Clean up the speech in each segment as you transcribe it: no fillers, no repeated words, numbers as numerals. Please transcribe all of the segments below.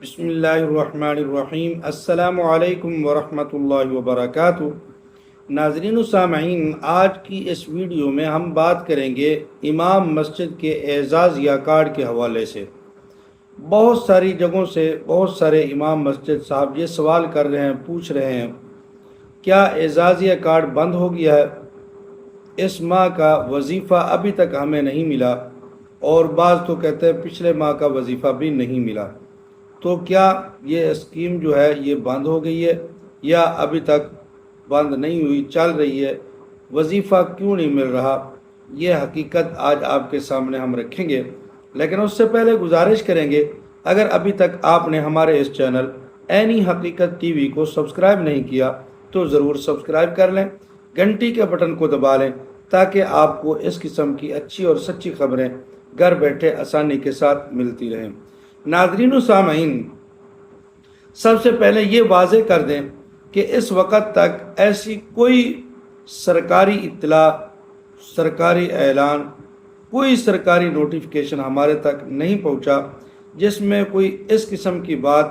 بسم اللہ الرحمن الرحیم۔ السلام علیکم ورحمۃ اللہ وبرکاتہ۔ ناظرین و سامعین، آج کی اس ویڈیو میں ہم بات کریں گے امام مسجد کے اعزاز یا کارڈ کے حوالے سے۔ بہت ساری جگہوں سے بہت سارے امام مسجد صاحب یہ سوال کر رہے ہیں، پوچھ رہے ہیں کیا اعزازیہ کارڈ بند ہو گیا ہے؟ اس ماہ کا وظیفہ ابھی تک ہمیں نہیں ملا، اور بعض تو کہتے ہیں پچھلے ماہ کا وظیفہ بھی نہیں ملا، تو کیا یہ اسکیم جو ہے یہ بند ہو گئی ہے یا ابھی تک بند نہیں ہوئی، چل رہی ہے؟ وظیفہ کیوں نہیں مل رہا؟ یہ حقیقت آج آپ کے سامنے ہم رکھیں گے، لیکن اس سے پہلے گزارش کریں گے اگر ابھی تک آپ نے ہمارے اس چینل عینی حقیقت ٹی وی کو سبسکرائب نہیں کیا تو ضرور سبسکرائب کر لیں، گھنٹی کے بٹن کو دبا لیں تاکہ آپ کو اس قسم کی اچھی اور سچی خبریں گھر بیٹھے آسانی کے ساتھ ملتی رہیں۔ ناظرین و سامعین، سب سے پہلے یہ واضح کر دیں کہ اس وقت تک ایسی کوئی سرکاری اطلاع، سرکاری اعلان، کوئی سرکاری نوٹیفیکیشن ہمارے تک نہیں پہنچا جس میں کوئی اس قسم کی بات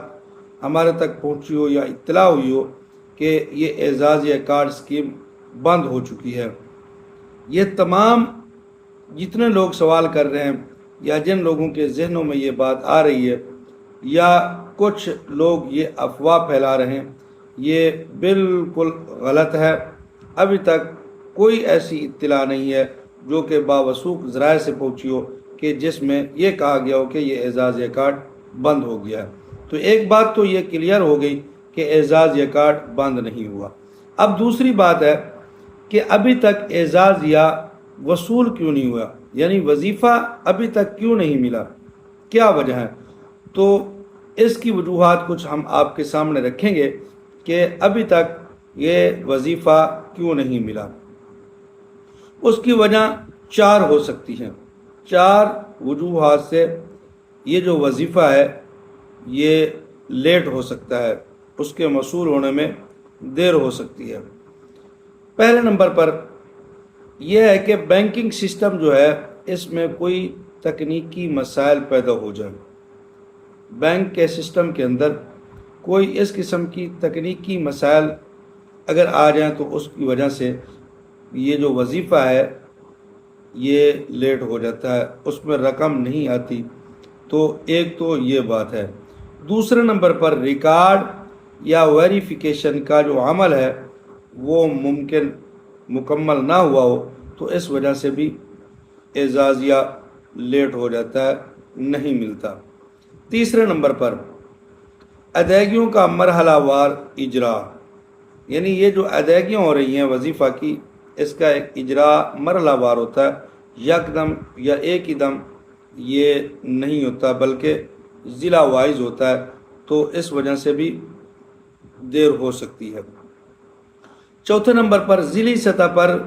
ہمارے تک پہنچی ہو یا اطلاع ہوئی ہو کہ یہ اعزاز یا کارڈ اسکیم بند ہو چکی ہے۔ یہ تمام جتنے لوگ سوال کر رہے ہیں یا جن لوگوں کے ذہنوں میں یہ بات آ رہی ہے یا کچھ لوگ یہ افواہ پھیلا رہے ہیں، یہ بالکل غلط ہے۔ ابھی تک کوئی ایسی اطلاع نہیں ہے جو کہ باوثوق ذرائع سے پہنچی ہو کہ جس میں یہ کہا گیا ہو کہ یہ اعزاز یا کارڈ بند ہو گیا ہے۔ تو ایک بات تو یہ کلیئر ہو گئی کہ اعزاز یا کارڈ بند نہیں ہوا۔ اب دوسری بات ہے کہ ابھی تک اعزاز یا وصول کیوں نہیں ہوا، یعنی وظیفہ ابھی تک کیوں نہیں ملا، کیا وجہ ہے؟ تو اس کی وجوہات کچھ ہم آپ کے سامنے رکھیں گے کہ ابھی تک یہ وظیفہ کیوں نہیں ملا۔ اس کی وجہ 4 ہو سکتی ہیں۔ 4 وجوہات سے یہ جو وظیفہ ہے یہ لیٹ ہو سکتا ہے، اس کے موصول ہونے میں دیر ہو سکتی ہے۔ پہلے نمبر پر یہ ہے کہ بینکنگ سسٹم جو ہے اس میں کوئی تکنیکی مسائل پیدا ہو جائیں، بینک کے سسٹم کے اندر کوئی اس قسم کی تکنیکی مسائل اگر آ جائیں تو اس کی وجہ سے یہ جو وظیفہ ہے یہ لیٹ ہو جاتا ہے، اس میں رقم نہیں آتی۔ تو ایک تو یہ بات ہے۔ دوسرے نمبر پر ریکارڈ یا ویریفیکیشن کا جو عمل ہے وہ مکمل نہ ہوا ہو تو اس وجہ سے بھی اعزازیہ لیٹ ہو جاتا ہے، نہیں ملتا۔ تیسرے نمبر پر ادائیگیوں کا مرحلہ وار اجرا، یعنی یہ جو ادائیگیاں ہو رہی ہیں وظیفہ کی، اس کا ایک اجرا مرحلہ وار ہوتا ہے، یکدم یا ایک ہی دم یہ نہیں ہوتا بلکہ ضلع وائز ہوتا ہے، تو اس وجہ سے بھی دیر ہو سکتی ہے۔ چوتھے نمبر پر ضلعی سطح پر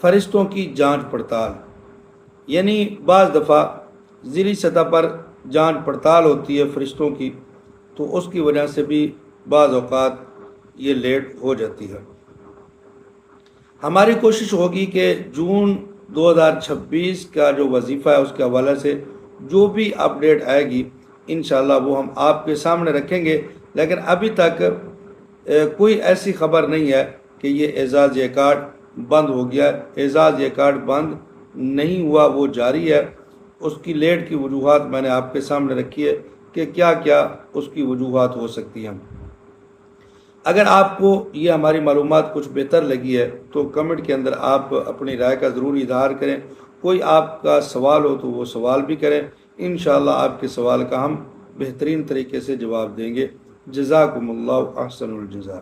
فرشتوں کی جانچ پڑتال، یعنی بعض دفعہ ضلعی سطح پر جانچ پڑتال ہوتی ہے فرشتوں کی، تو اس کی وجہ سے بھی بعض اوقات یہ لیٹ ہو جاتی ہے۔ ہماری کوشش ہوگی کہ جون 2026 کا جو وظیفہ ہے اس کے حوالے سے جو بھی اپڈیٹ آئے گی انشاءاللہ وہ ہم آپ کے سامنے رکھیں گے، لیکن ابھی تک کوئی ایسی خبر نہیں ہے کہ یہ اعزاز یا کارڈ بند ہو گیا ہے۔ اعزاز یا کارڈ بند نہیں ہوا، وہ جاری ہے۔ اس کی لیٹ کی وجوہات میں نے آپ کے سامنے رکھی ہے کہ کیا کیا اس کی وجوہات ہو سکتی ہیں۔ اگر آپ کو یہ ہماری معلومات کچھ بہتر لگی ہے تو کمنٹ کے اندر آپ اپنی رائے کا ضرور اظہار کریں۔ کوئی آپ کا سوال ہو تو وہ سوال بھی کریں، انشاءاللہ آپ کے سوال کا ہم بہترین طریقے سے جواب دیں گے۔ جزاکم اللہ احسن الجزا۔